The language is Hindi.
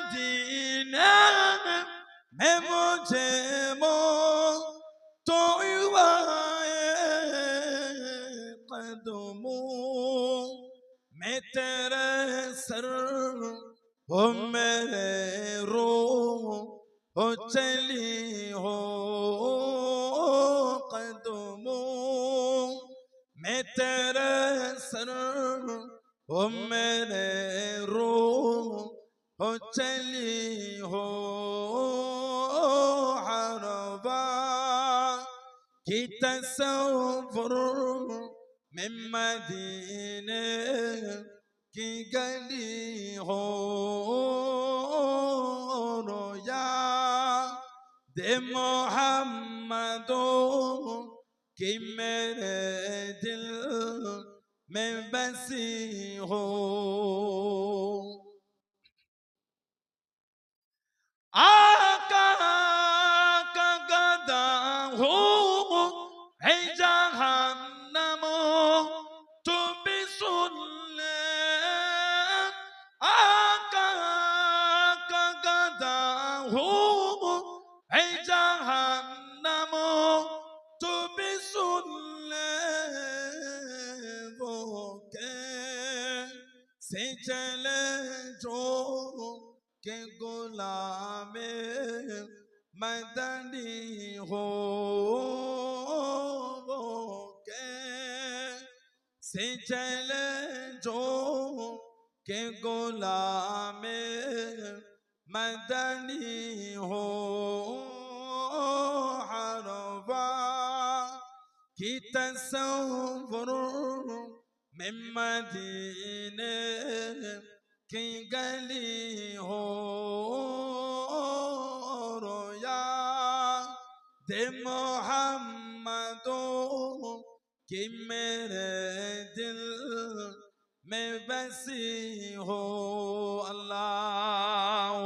मदीने में मुझे तो कदमों में तेरे सर हो मेरे रूह हो चली हो कदमों में तेरे सर हो मेरे रूह हो चली हो हरबा की तसव्वुर में मदीने की गली हो रोया दे मोहम्मदो कि मेरे दिल में बसी हो आका का गदा हो है जहन्नमो तू भी सुन ले आका का गदा हो है जहन्नमो तू भी सुन ले वो कैसे चले जो के गुलामे मदनी हो कैसे चले जो के गुलामे मदनी हो हरबा की तसव्वुर में मदीने की गली हो रोया दे मोहम्मदो कि मेरे दिल में बसी हो अल्लाहुम्मा